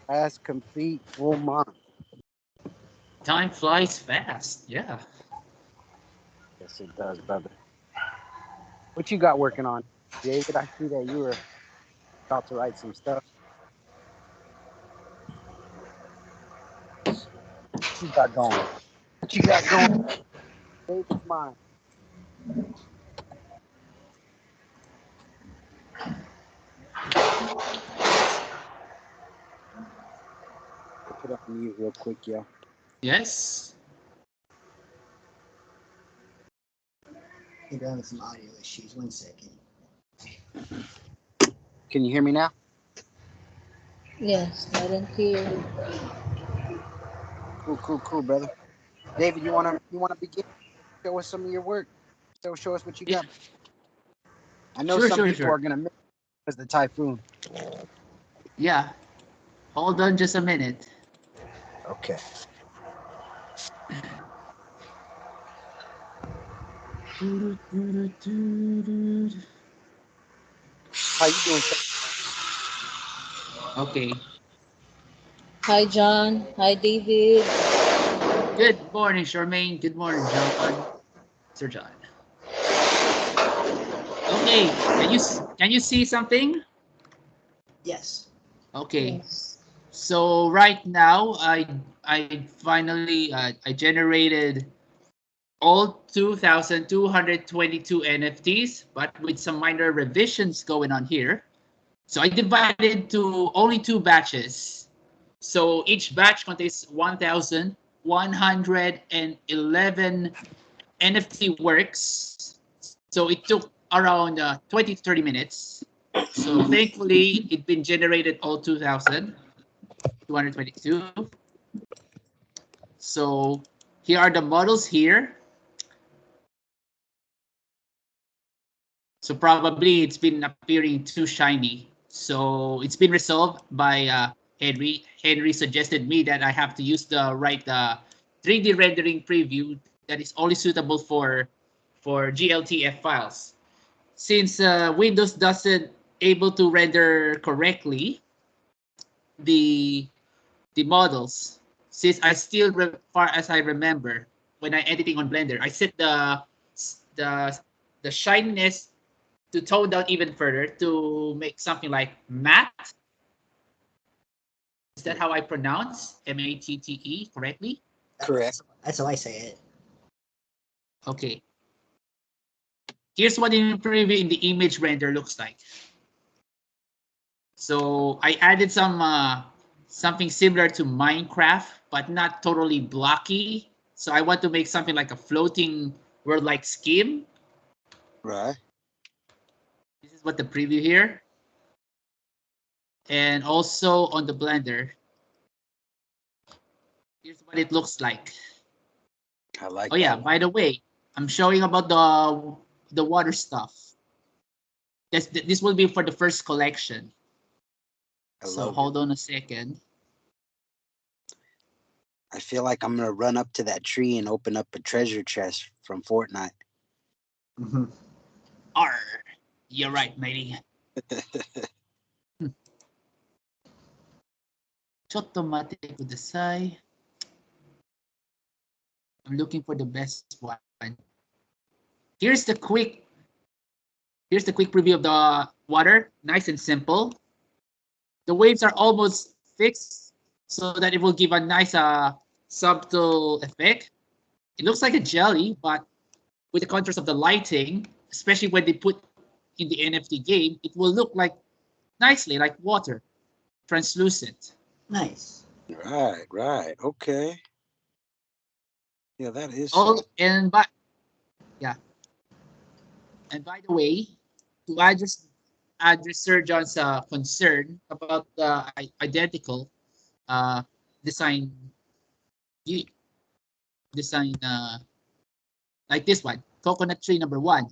Last complete full month. Time flies fast. Yeah. Yes, it does, brother. What you got working on, David? I see that you were about to write some stuff. What you got going? What you got going? David's mind. Put up mute real quick, yo. Yes. Maybe I'm having some audio issues. 1 second. Can you hear me now? Yes, loud and clear. Cool, brother. David, you wanna begin? Show us some of your work. Show us what you Yeah. got. I know Sure, some sure, people sure. are gonna miss because the typhoon. Yeah. Hold on just a minute. Okay. How you doing? Okay. Hi, John. Hi, David. Good morning, Charmaine. Good morning, John. Sir John. Okay. Can you see something? Yes. Okay. Yes. So right now, I finally I generated all 2,222 NFTs, but with some minor revisions going on here. So I divided to only two batches. So each batch contains 1,111 NFT works. So it took around 20 to 30 minutes. So thankfully, it been generated all 2,222. So here are the models here. So probably it's been appearing too shiny. So it's been resolved by Henry. Henry suggested me that I have to use the right 3D rendering preview that is only suitable for GLTF files. Since Windows doesn't able to render correctly the the models, since I still far as I remember when I editing on Blender, I set the the shininess to tone down even further to make something like matte. Is that how I pronounce MATTE correctly? Correct. That's how I say it. Okay. Here's what in preview in the image render looks like. So I added some something similar to Minecraft, but not totally blocky. So I want to make something like a floating world like scheme. Right. This is what the preview here. And also on the Blender, here's what it looks like. I like Oh yeah, that. by the way, I'm showing about the water stuff. This will be for the first collection. I So love it. hold on a second. I feel like I'm gonna run up to that tree and open up a treasure chest from Fortnite. Mm-hmm. R, you're right, matey. Chotto mate kudasai. I'm looking for the best one. Here's the quick here's the quick preview of the water. Nice and simple. The waves are almost fixed so that it will give a nice subtle effect. It looks like a jelly, but with the contrast of the lighting, especially when they put in the NFT game, it will look like nicely like water, translucent. Nice. Right. Okay. Yeah, that is Oh, so. yeah, and by the way, to address Sir John's concern about the identical uh, design, design like this one, coconut tree number one,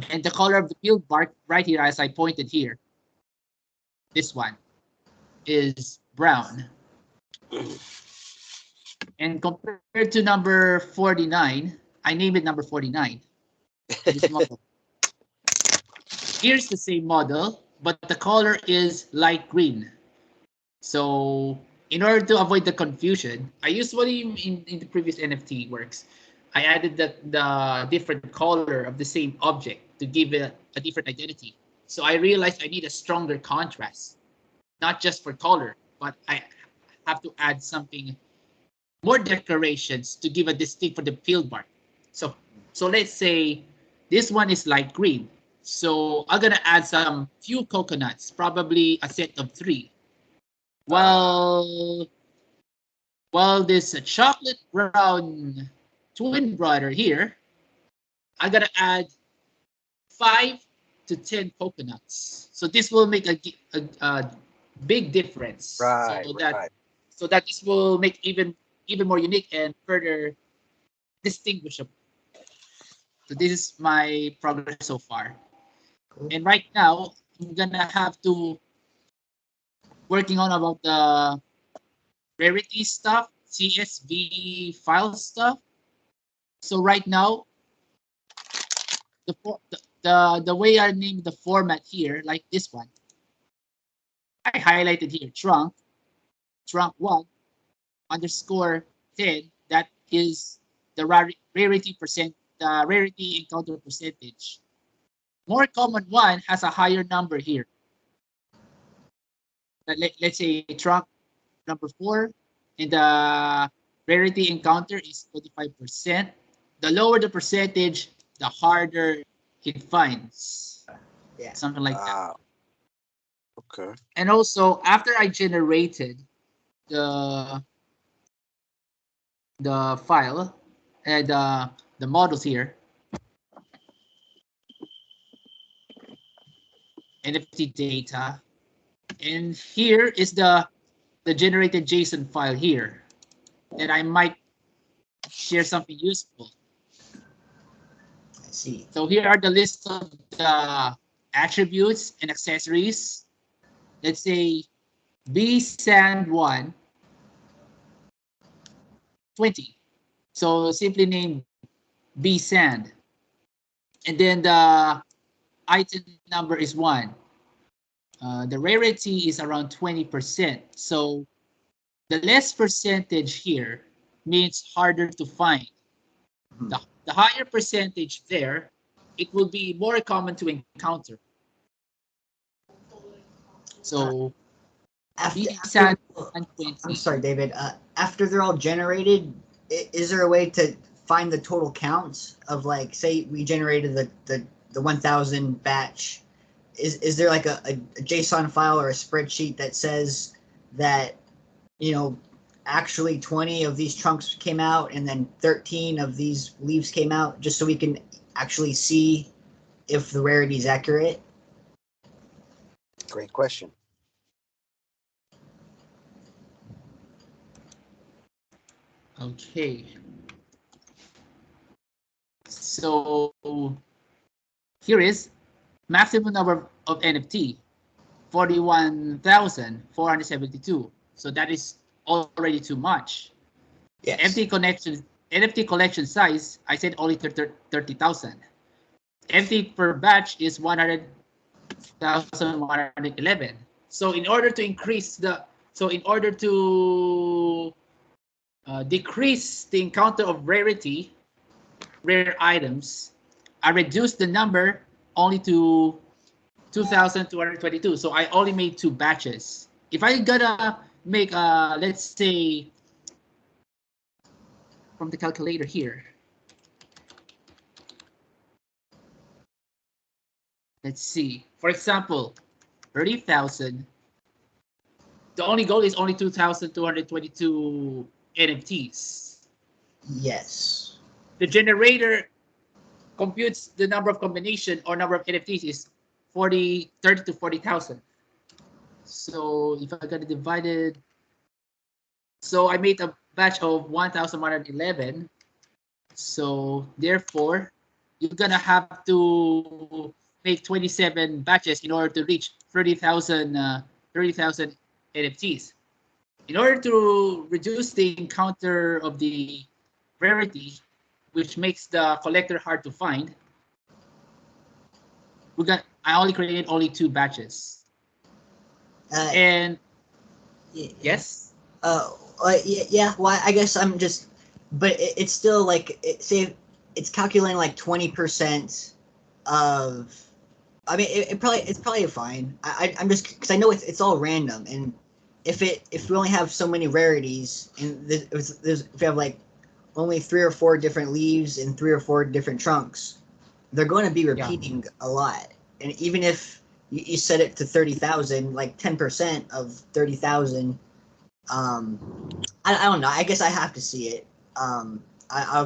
and the color of the peeled bark right here, as I pointed here, this one is brown. And compared to number 49, I name it number 49, this model. Here's the same model, but the color is light green. So in order to avoid the confusion, I usually in the previous NFT works, I added the different color of the same object to give it a different identity. So I realized I need a stronger contrast, not just for color, but I have to add something more decorations to give a distinct for the field bar. So let's say this one is light green. So I'm gonna add some few coconuts, probably a set of 3. While this chocolate brown twin brother here, I'm gonna add 5 to 10 coconuts. So this will make a big difference. Right, So right. that this will make even more unique and further distinguishable. So this is my progress so far. Cool. And right now, I'm gonna have to working on about the rarity stuff, CSV file stuff. So right now, the way I named the format here, like this one, I highlighted here trunk1 underscore 10. That is the rarity encounter percentage. More common one has a higher number here. Let's say trunk number 4, and the rarity encounter is 25%. The lower the percentage, the harder it finds. Yeah. Something like that. Okay. And also, after I generated the file and the models here, NFT data, and here is the generated JSON file here that I might share something useful. I see. So here are the list of the attributes and accessories. Let's say bsand1 20. So simply name bsand. And then the item number is 1. The rarity is around 20%. So the less percentage here means harder to find. The higher percentage there, it will be more common to encounter. So After, I'm sorry, David. After they're all generated, is there a way to find the total counts of, like, say we generated the 1,000 batch? Is there like a JSON file or a spreadsheet that says that, actually 20 of these trunks came out and then 13 of these leaves came out, just so we can actually see if the rarity is accurate? Great question. Okay. So here is maximum number of NFT, 41,472. So that is already too much. Yes. NFT collection size, I said only 30,000. NFT per batch is 100,111. So in order to decrease the encounter of rare items, I reduced the number only to 2,222. So I only made 2 batches. If I gotta make, let's say, from the calculator here, let's see. For example, 30,000. The only goal is only 2,222 NFTs. Yes. The generator computes the number of combination or number of NFTs is 30 to 40,000. So if I got it divided, so I made a batch of 1,111. So therefore, you're gonna have to make 27 batches in order to reach 30,000 NFTs. In order to reduce the encounter of the rarity, which makes the collector hard to find, I only created only 2 batches. And Yes. Yeah. Well, I guess I'm just, but it's still like, say, it's calculating like 20% of. I mean, it's probably fine. I'm just because I know it's all random, and if we only have so many rarities, and if we have like only 3 or 4 different leaves and 3 or 4 different trunks, they're going to be repeating a lot. And even if you set it to 30,000, like 10% of 30,000, I don't know. I guess I have to see it. I'm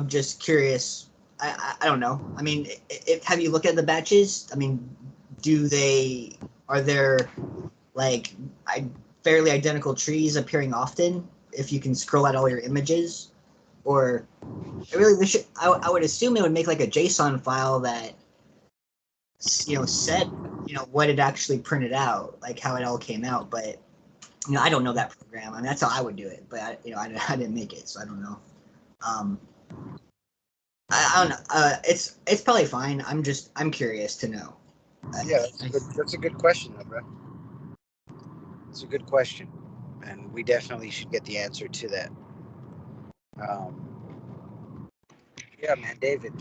just curious. I don't know. I mean, have you looked at the batches? I mean, are there like fairly identical trees appearing often if you can scroll out all your images? Or really, I would assume it would make like a JSON file that said what it actually printed out, like how it all came out. But I don't know that program. I mean, that's how I would do it. But I didn't make it, so I don't know. Um, I don't know. It's probably fine. I'm curious to know. Yeah, that's a good question, though, bro. It's a good question, and we definitely should get the answer to that. Yeah, man, David,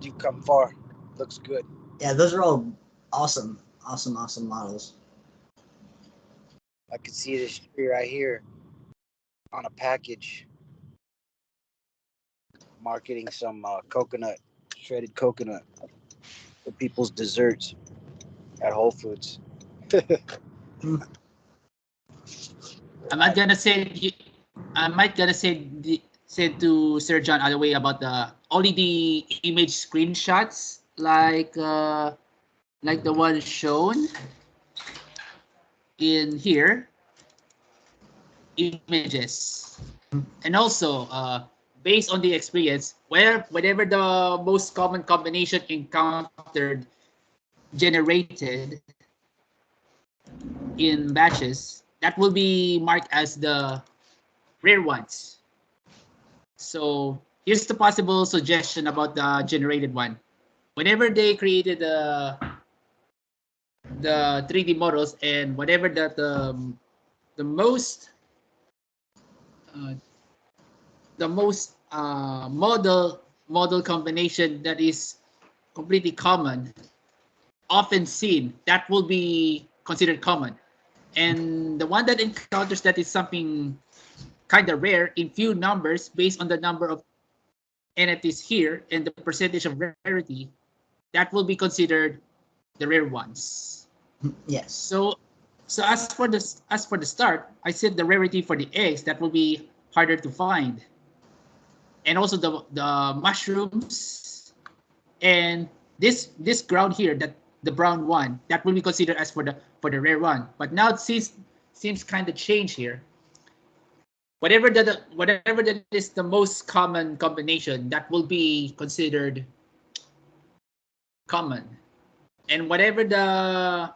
you come far. Looks good. Yeah, those are all awesome models. I can see this tree right here on a package marketing some coconut, shredded coconut for people's desserts at Whole Foods. I'm not gonna say. I might gonna say to Sir John other way about the only the image screenshots like the one shown in here, images, and also based on the experience, whenever the most common combination encountered generated in batches, that will be marked as the rare ones. So here's the possible suggestion about the generated one. Whenever they created the 3D models and whatever that the most uh, model combination that is completely common, often seen, that will be considered common. And the one that encounters that is something kind of rare in few numbers based on the number of NFTs here and the percentage of rarity, that will be considered the rare ones. Yes. So as for the start, I said the rarity for the eggs that will be harder to find, and also the mushrooms and this ground here, that the brown one, that will be considered as for the rare one. But now it seems kind of change here. Whatever that is the most common combination, that will be considered common, and whatever the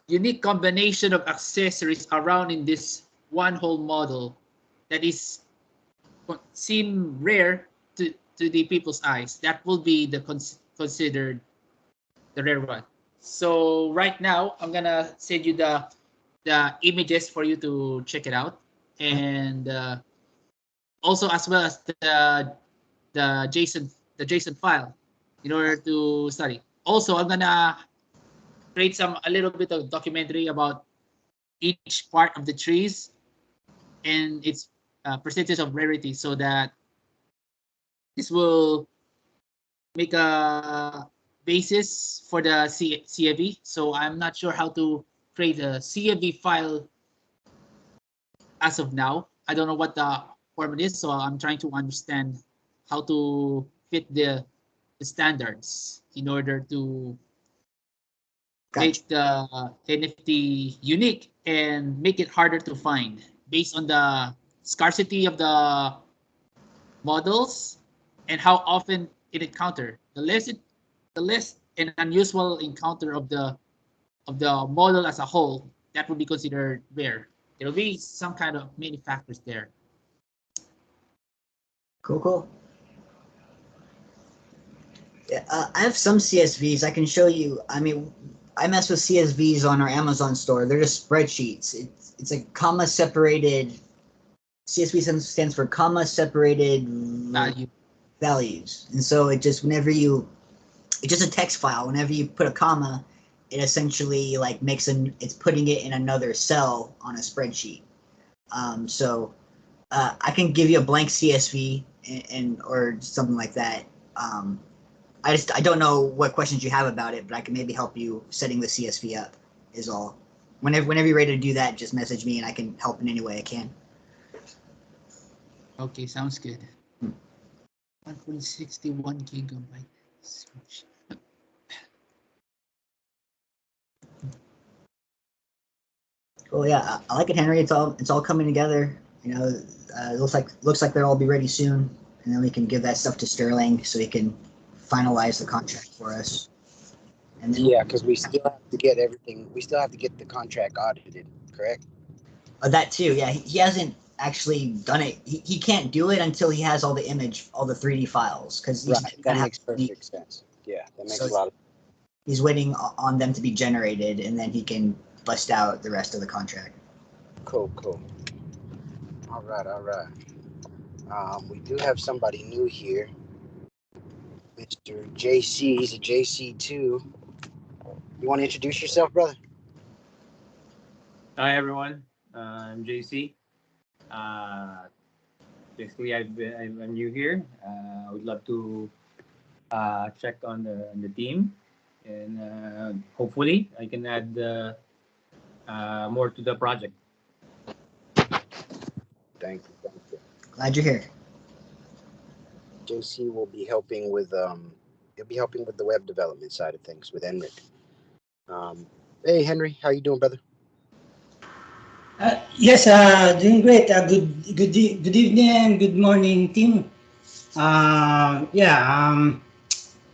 unique combination of accessories around in this one whole model that is seem rare to the people's eyes, that will be the considered the rare one. So right now I'm gonna send you the images for you to check it out, and also as well as the JSON file in order to study. Also, I'm gonna create a little bit of documentary about each part of the trees and its percentage of rarity, so that this will make a basis for the CFV. So I'm not sure how to create a CFV file as of now. I don't know what the format is, so I'm trying to understand how to fit the standards in order to make the NFT unique and make it harder to find based on the scarcity of the models and how often it encounter. The less an unusual encounter of the model as a whole, that would be considered rare. There will be some kind of many factors there. Cool. Yeah, I have some CSVs. I can show you. I mean, I mess with CSVs on our Amazon store. They're just spreadsheets. it's a comma separated. CSV stands for comma separated values, and so it just it's just a text file. Whenever you put a comma, it essentially like it's putting it in another cell on a spreadsheet. So I can give you a blank CSV and or something like that. I don't know what questions you have about it, but I can maybe help you setting the CSV up. Is all. Whenever you're ready to do that, just message me and I can help in any way I can. Okay, sounds good. 161 gigabytes. Well, yeah, I like it, Henry. It's all coming together. You know, it looks like they'll all be ready soon, and then we can give that stuff to Sterling so he can finalize the contract for us. And then Yeah, because we still have to get everything. We still have to get the contract audited, correct? That too. Yeah, he hasn't actually done it. He can't do it until he has all the 3D files because Right. That makes perfect sense. Yeah, that makes a lot of. He's waiting on them to be generated, and then he can bust out the rest of the contract. Cool. All right. We do have somebody new here, Mr. JC. He's a JC2. You want to introduce yourself, brother? Hi everyone, I'm JC. Basically, I'm new here. I would love to check on the team, and hopefully I can add more to the project. Thank you. Glad you're here. JC will be helping with he'll be helping with the web development side of things with Enric. Hey Henry, how you doing, brother? Yes, doing great. Good evening and good morning, team.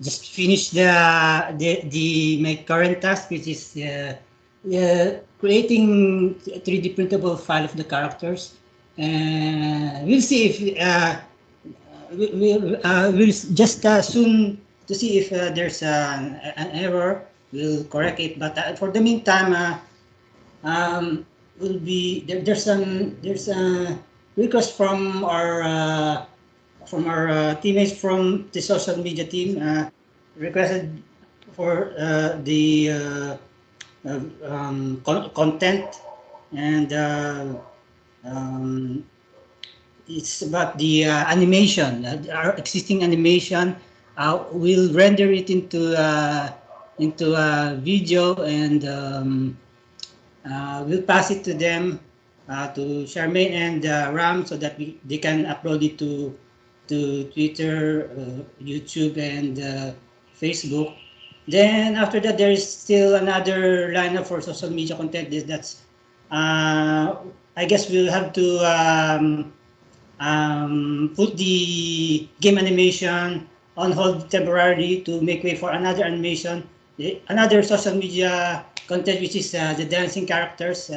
Just finished my current task, which is creating 3D printable file of the characters, and we'll see if we'll just soon to see if there's an error. We'll correct it, but for the meantime. Will be there's a request from our teammates from the social media team requested for content, and it's about the animation, our existing animation. We'll render it into video, and we'll pass it to them, to Charmaine and Ram, so that they can upload it to Twitter, YouTube, and Facebook. Then after that, there is still another lineup for social media content. That's I guess we'll have to put the game animation on hold temporarily to make way for another animation, another social media content, which is the dancing characters.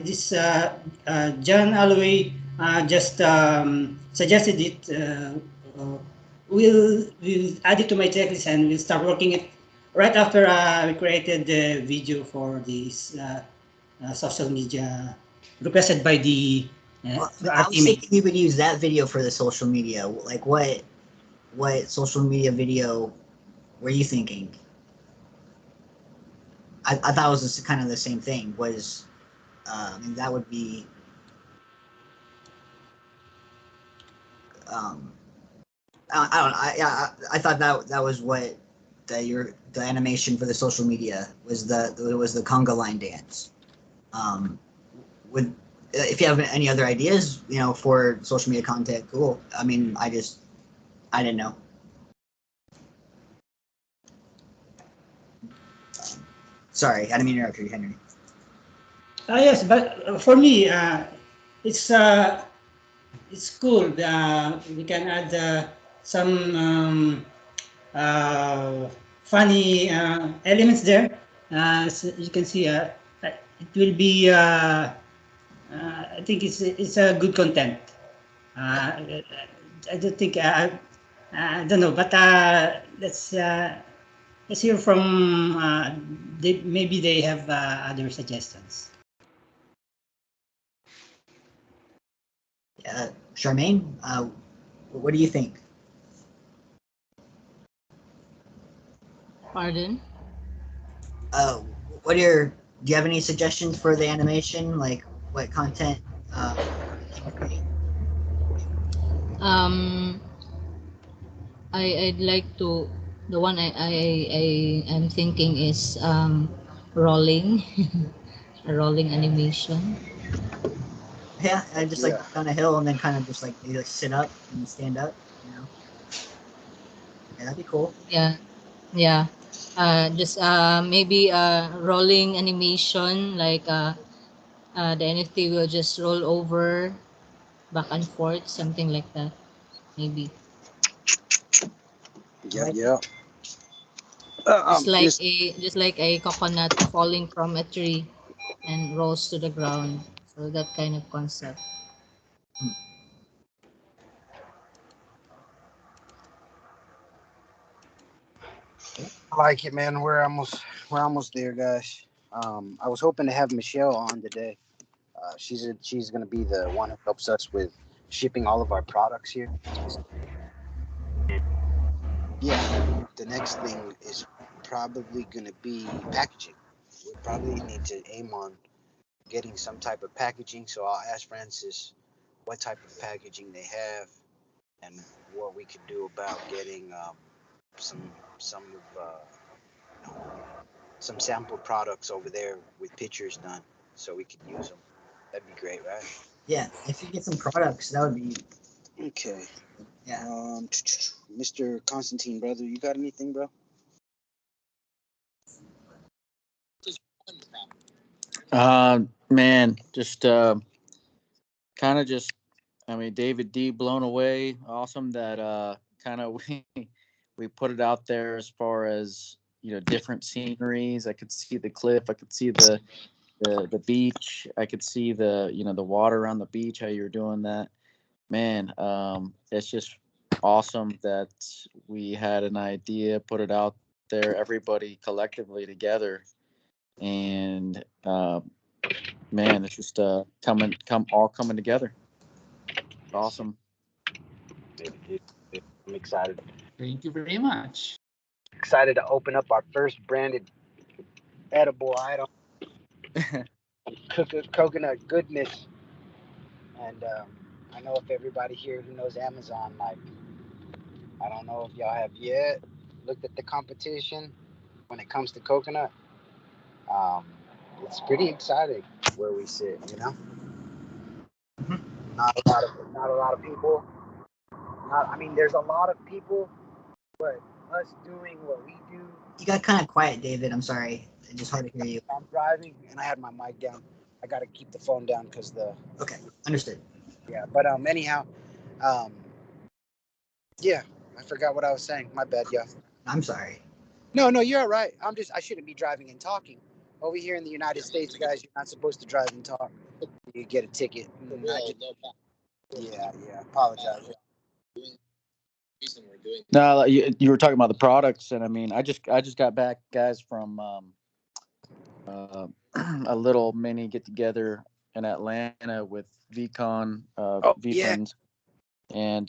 This John Alloway just suggested it. We'll add it to my checklist, and we'll start working it right after we created the video for this social media requested by the I was thinking we would use that video for the social media. Like what social media video were you thinking? I thought it was just kind of the same thing. Was that would be I don't know. I thought that was what the animation for the social media was. The conga line dance. If you have any other ideas, for social media content, cool. I mean, I didn't know. Sorry, I didn't mean to interrupt you, Henry. Yes, but for me, it's cool. We can add some funny elements there. So you can see, it will be. I think it's a good content. I don't think I don't know, but let's hear from. Maybe they have other suggestions. Charmaine, what do you think? Pardon? What are your? Do you have any suggestions for the animation? Like what content? Um, I'd like to. The one I'm thinking is rolling, a rolling animation. Yeah, I just like on a hill and then kind of just like maybe like sit up and stand up. Yeah, that'd be cool. Yeah, yeah. Just maybe rolling animation like the NFT will just roll over back and forth, something like that. Maybe Yep. just like a coconut falling from a tree and rolls to the ground. So that kind of concept. I like it, man. We're almost there, guys. I was hoping to have Michelle on today. She's gonna be the one who helps us with shipping all of our products here. Yeah, the next thing is probably gonna be packaging. We probably need to aim on getting some type of packaging. So I'll ask Francis what type of packaging they have and what we could do about getting some some of some sample products over there with pictures done, so we could use them. That'd be great, right? Yeah, if you get some products, that would be. Okay. Yeah. Mr. Constantine, brother, you got anything, bro? Man, just kind of just, I mean, David D blown away. Awesome that kind of we put it out there as far as different sceneries. I could see the cliff. I could see the beach. I could see the water around the beach. How you're doing that, man. It's just awesome that we had an idea, put it out there, everybody collectively together, and man, it's just all coming together. Awesome. I'm excited. Thank you very much. Excited to open up our first branded edible item, coconut goodness. And I know if everybody here who knows Amazon, like, I don't know if y'all have yet looked at the competition when it comes to coconut. Um, it's pretty exciting where we sit, you know. Not a lot of people. I mean, there's a lot of people, but us doing what we do. You got kind of quiet, David. I'm sorry. It's just hard to hear you. I'm driving and I had my mic down. I got to keep the phone down because the. Okay, understood. Yeah, but anyhow, um, yeah, I forgot what I was saying. My bad, y'all. I'm sorry. No, you're all right. I shouldn't be driving and talking. Over here in the United States, guys, you're not supposed to drive and talk. You get a ticket. Yeah. Apologize. No, you were talking about the products, and I mean, I just got back, guys, from a little mini get together in Atlanta with VCon, VFriends, and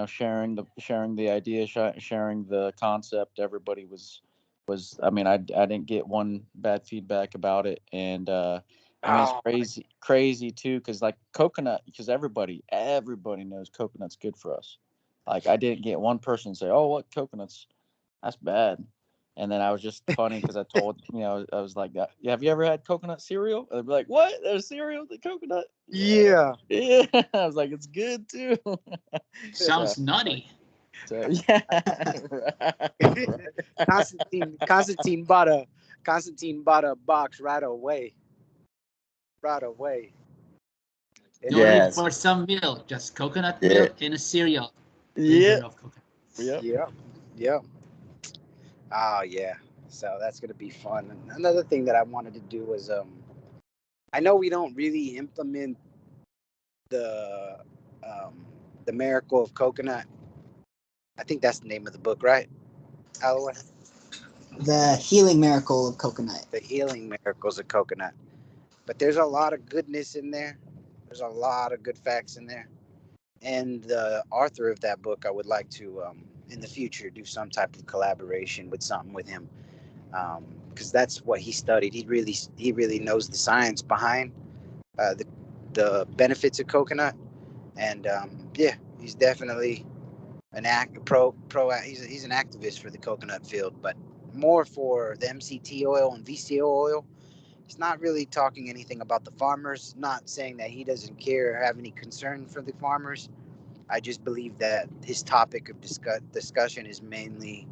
sharing the idea, sharing the concept. Everybody was. I mean, I didn't get one bad feedback about it, and I mean, it's crazy too, because like coconut, because everybody knows coconut's good for us. Like I didn't get one person say, "Oh, what coconuts? That's bad." And then I was just funny because I told, I was like, "Yeah, have you ever had coconut cereal?" And they'd be like, "What? There's cereal with the coconut?" Yeah. I was like, "It's good too." Sounds nutty. So yeah. Constantine bought a box right away. No need for some milk, just coconut milk and a cereal. Yeah. Of Yep. Yeah. Oh yeah. So that's gonna be fun. And another thing that I wanted to do was I know we don't really implement the the miracle of coconut. I think that's the name of the book, right? Alloway? The healing miracle of coconut. The healing miracles of coconut. But there's a lot of goodness in there. There's a lot of good facts in there. and the author of that book, I would like to, in the future, do some type of collaboration with something with him, because that's what he studied. He really knows the science behind uh, the the benefits of coconut, and yeah, he's definitely an he's an activist for the coconut field, but more for the MCT oil and VCO oil. He's not really talking anything about the farmers. Not saying that he doesn't care or have any concern for the farmers. I just believe that his topic of discussion is mainly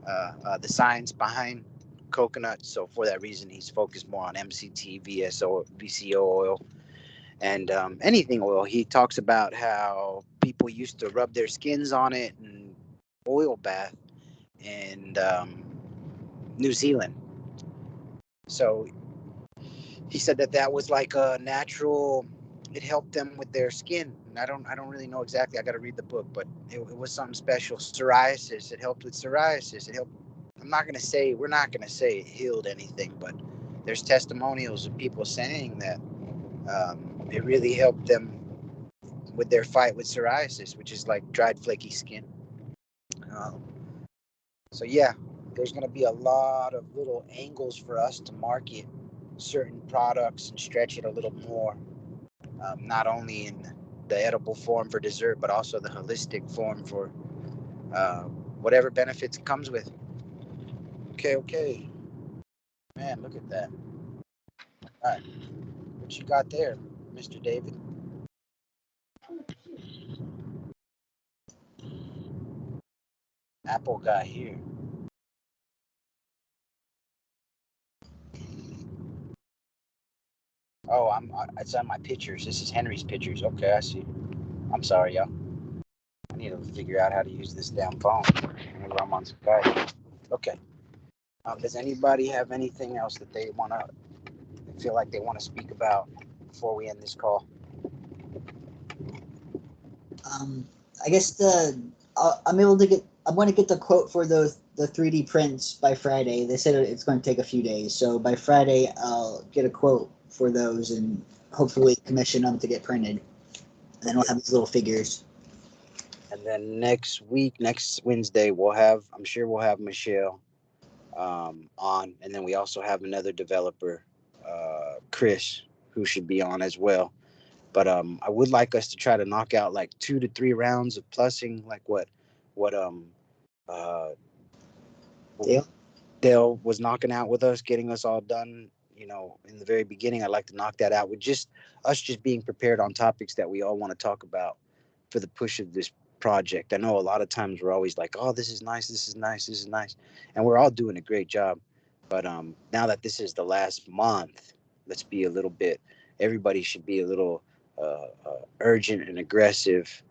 the science behind coconut. So for that reason, he's focused more on MCT, VCO oil, and anything oil. He talks about how people used to rub their skins on it and oil bath in New Zealand. So he said that that was like a natural. It helped them with their skin. And I don't really know exactly. I got to read the book, but it was something special. Psoriasis. It helped with psoriasis. It helped. We're not gonna say it healed anything, but there's testimonials of people saying that it really helped them with their fight with psoriasis, which is like dried flaky skin. Um, so yeah, there's gonna be a lot of little angles for us to market certain products and stretch it a little more, not only in the edible form for dessert, but also the holistic form for uh, whatever benefits it comes with. Okay, okay. Man, look at that. All right, what you got there, Mr. David? Apple guy here. Oh, it's on my pictures. This is Henry's pictures. Okay, I see. I'm sorry, y'all. I need to figure out how to use this damn phone whenever I'm on Skype. Okay. Does anybody have anything else that they want to feel like they want to speak about before we end this call? I guess I'm able to get. I'm going to get the quote for the 3D prints by Friday. They said it's going to take a few days, so by Friday I'll get a quote for those and hopefully commission them to get printed. And then we'll have these little figures. And then next week, next Wednesday, I'm sure we'll have Michelle on, and then we also have another developer, Chris, who should be on as well. But I would like us to try to knock out like 2 to 3 rounds of plussing, like what uh, Dale was knocking out with us, getting us all done. In the very beginning, I'd like to knock that out with just us just being prepared on topics that we all want to talk about for the push of this project. I know a lot of times we're always like, oh, this is nice, this is nice, this is nice. And we're all doing a great job. But now that this is the last month, let's be a little bit, everybody should be a little urgent and aggressive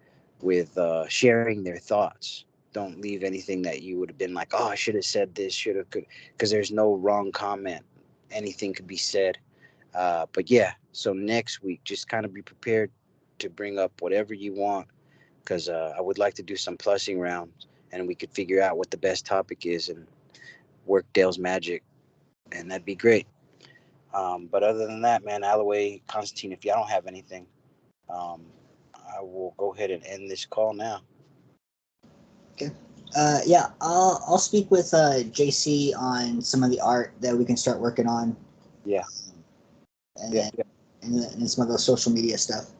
with sharing their thoughts. Don't leave anything that you would have been like, oh, I should have said this, should have, could, because there's no wrong comment. Anything could be said. But yeah, so next week, just kind of be prepared to bring up whatever you want, because I would like to do some plussing rounds and we could figure out what the best topic is and work Dale's magic, and that'd be great. But other than that, man, Alloway, Constantine, if y'all don't have anything, um, I will go ahead and end this call now. Okay. Yeah, I'll speak with JC on some of the art that we can start working on. Yeah. And then some of the social media stuff.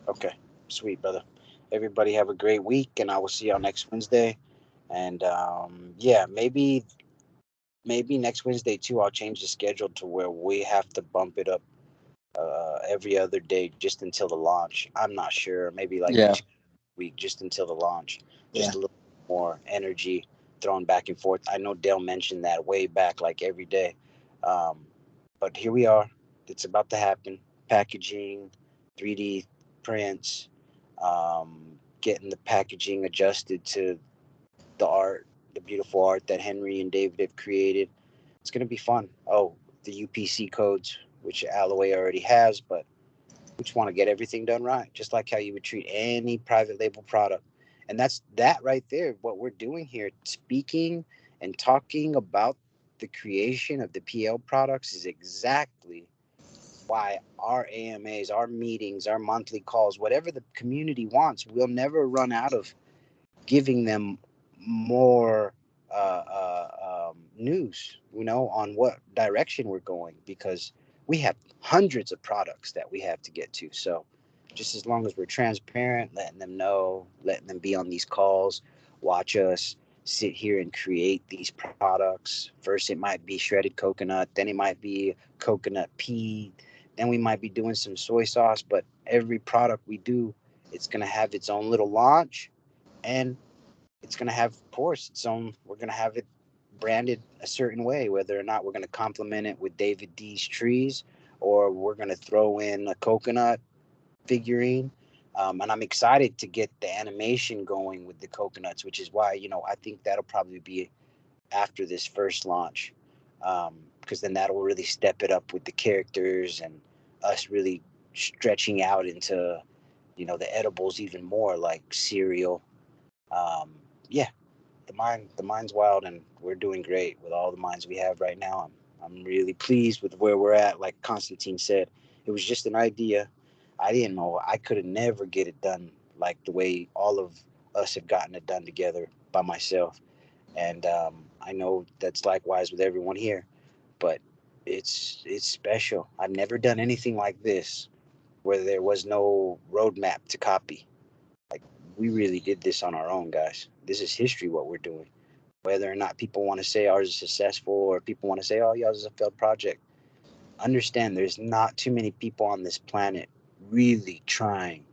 Okay. Sweet, brother. Everybody have a great week, and I will see y'all next Wednesday. And yeah, maybe next Wednesday too, I'll change the schedule to where we have to bump it up every other day just until the launch. I'm not sure. Maybe like next week, just until the launch. Just a little more energy thrown back and forth. I know Dale mentioned that way back, like every day. But here we are. It's about to happen. Packaging, 3D prints, getting the packaging adjusted to the art, the beautiful art that Henry and David have created. It's going to be fun. Oh, the UPC codes, which Alloway already has, but we just want to get everything done right, just like how you would treat any private label product. And that's that right there, what we're doing here, speaking and talking about the creation of the PL products is exactly why our AMAs, our meetings, our monthly calls, whatever the community wants, we'll never run out of giving them more news, on what direction we're going, because we have hundreds of products that we have to get to. So just as long as we're transparent, letting them know, letting them be on these calls, watch us sit here and create these products. First, it might be shredded coconut, then it might be coconut pea, then we might be doing some soy sauce. But every product we do, it's going to have its own little launch, and it's going to have, of course, its own. We're going to have it branded a certain way, whether or not we're going to complement it with David D's trees, or we're going to throw in a coconut figurine. And I'm excited to get the animation going with the coconuts, which is why, I think that'll probably be after this first launch, because then that'll really step it up with the characters and us really stretching out into, the edibles even more, like cereal. Yeah, the mine's wild, and we're doing great with all the mines we have right now. I'm really pleased with where we're at. Like Constantine said, it was just an idea. I didn't know I could have never get it done like the way all of us have gotten it done together by myself. And I know that's likewise with everyone here. But it's special. I've never done anything like this where there was no roadmap to copy. Like, we really did this on our own, guys. This is history, what we're doing. Whether or not people want to say ours is successful, or people want to say, oh, yours is a failed project, understand there's not too many people on this planet really trying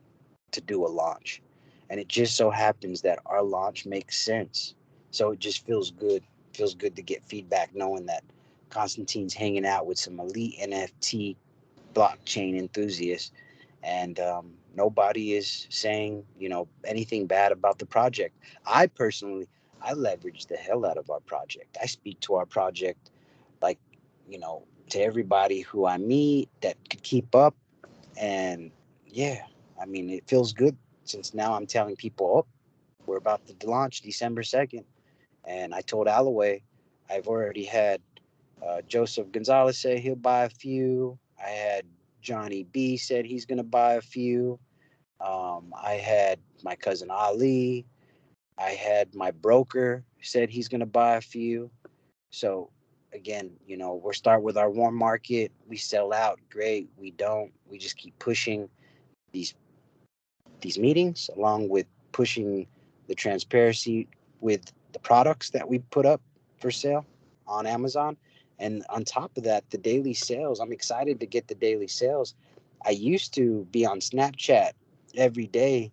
to do a launch. And it just so happens that our launch makes sense. So it just feels good. Feels good to get feedback knowing that Constantine's hanging out with some elite NFT blockchain enthusiasts, and nobody is saying anything bad about the project. I personally, I leverage the hell out of our project. I speak to our project like, to everybody who I meet that could keep up. And yeah, I mean, it feels good, since now I'm telling people, oh, we're about to launch December 2nd. And I told Alloway, I've already had Joseph Gonzalez say he'll buy a few. I had Johnny B said he's going to buy a few. I had my cousin Ali. I had my broker said he's going to buy a few. So again, we'll start with our warm market. We sell out, great. We don't. We just keep pushing these meetings, along with pushing the transparency with the products that we put up for sale on Amazon. And on top of that, the daily sales. I'm excited to get the daily sales. I used to be on Snapchat every day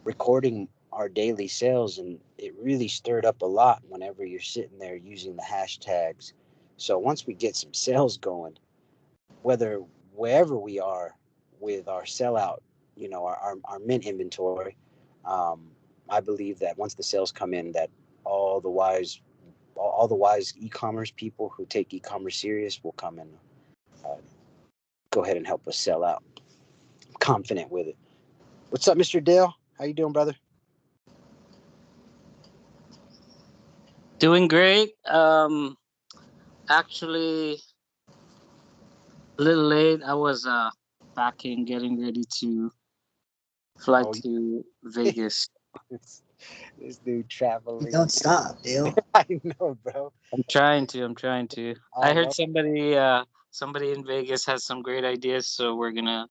recording our daily sales, and it really stirred up a lot whenever you're sitting there using the hashtags. So once we get some sales going, whether wherever we are with our sellout, our mint inventory, um, I believe that once the sales come in, that all the wise all the wise e-commerce people who take e-commerce serious will come and uh, go ahead and help us sell out. I'm confident with it. What's up, Mr. Dale? How you doing, brother? Doing great. Actually, a little late. I was packing, getting ready to fly Oh, to Vegas. this dude traveling. Don't stop, Dale. I know, bro. I'm trying to. I'm trying to. I I heard love somebody in Vegas has some great ideas, so we're gonna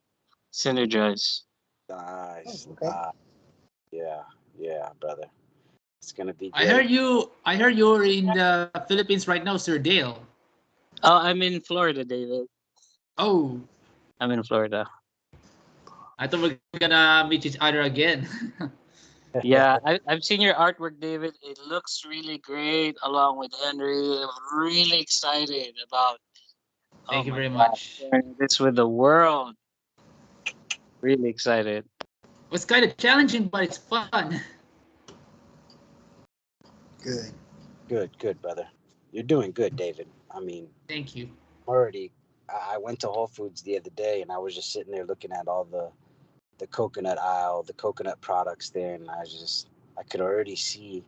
synergize. Nice. Oh, okay. Yeah, yeah, brother. It's gonna be I great. heard you. I heard you're in the Philippines right now, Sir Dale. Oh, I'm in Florida, David. Oh, I'm in Florida. I thought we're gonna meet each other again. Yeah, I've seen your artwork, David. It looks really great, along with Henry. I'm really excited about. Oh Thank you my very God, much. sharing this with the world. Really excited. It was kind of challenging, but it's fun. Good. Good, brother. You're doing good, David. I mean, Thank you. already. I went to Whole Foods the other day, and I was just sitting there looking at all the coconut aisle, the coconut products there, and I could already see,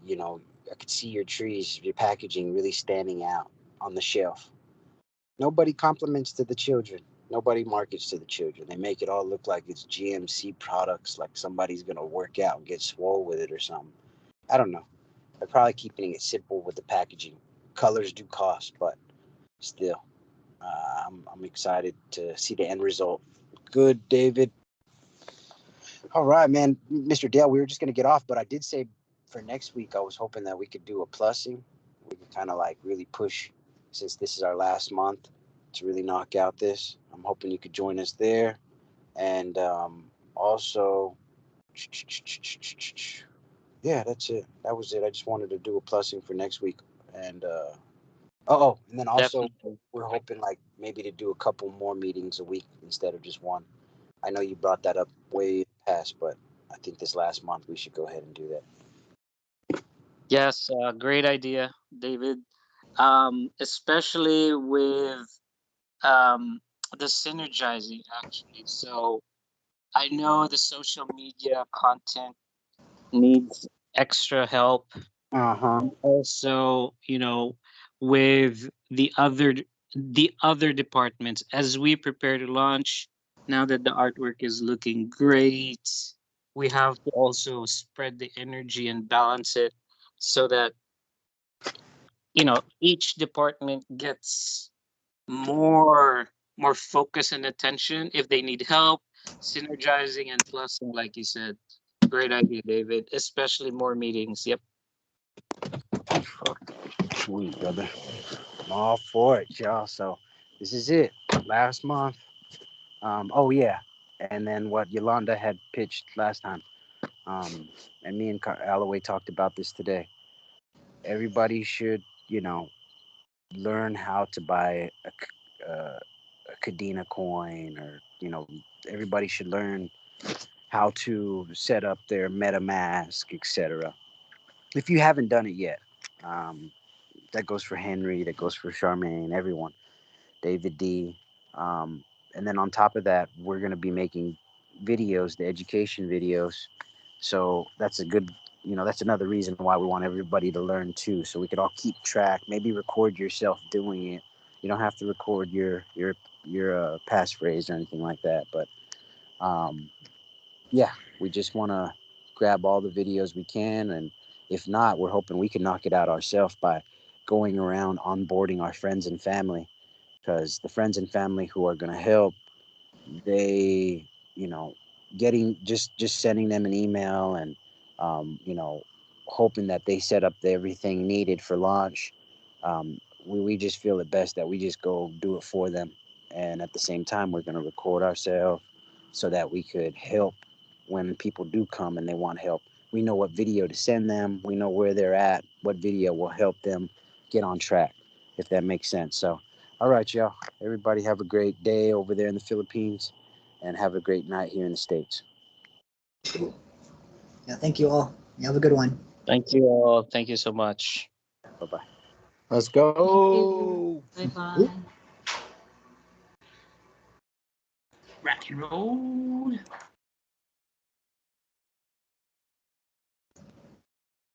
I could see your trees, your packaging really standing out on the shelf. Nobody compliments to the children. Nobody markets to the children. They make it all look like it's GMC products, like somebody's gonna work out and get swole with it or something. I don't know. They're probably keeping it simple with the packaging. Colors do cost, but still, I'm excited to see the end result. Good, David. All right, man. Mr. Dale, we were just gonna get off, but I did say for next week I was hoping that we could do a plussing. We could kind of like really push, since this is our last month, to really knock out this. I'm hoping you could join us there, and also, yeah, that's it. That was it. I just wanted to do a plussing for next week, and and then also Definitely. we're hoping like maybe to do a couple more meetings a week instead of just one. I know you brought that up way past, but I think this last month we should go ahead and do that. Yes, great idea, David. Especially with um, the synergizing, actually. So I know the social media content needs extra help. Uh-huh. And also, with the other departments as we prepare to launch. Now that the artwork is looking great, we have to also spread the energy and balance it so that each department gets more focus and attention if they need help synergizing and plusing, like you said. Great idea, David, especially more meetings. Yep. Sweet, brother. I'm all for it, y'all. So this is it. Last month. Oh yeah. And then what Yolanda had pitched last time. And me and Alloway talked about this today. Everybody should, learn how to buy a Kadena coin, or everybody should learn how to set up their MetaMask, etc. If you haven't done it yet, um, that goes for Henry, that goes for Charmaine, everyone, David D. Um, and then on top of that, we're going to be making videos, the education videos. So that's a good, that's another reason why we want everybody to learn too. So we could all keep track. Maybe record yourself doing it. You don't have to record your passphrase or anything like that. But um, yeah, we just want to grab all the videos we can, and if not, we're hoping we can knock it out ourselves by going around onboarding our friends and family, because the friends and family who are going to help, they, getting just sending them an email and hoping that they set up everything needed for launch. We just feel it best that we just go do it for them, and at the same time we're going to record ourselves so that we could help when people do come and they want help. We know what video to send them, we know where they're at, what video will help them get on track, if that makes sense. So all right, y'all. Everybody have a great day over there in the Philippines, and have a great night here in the States. Yeah, thank you all. You have a good one. Thank you all. Thank you so much. Bye bye. Let's Thank you. go. Bye bye. Rock and roll.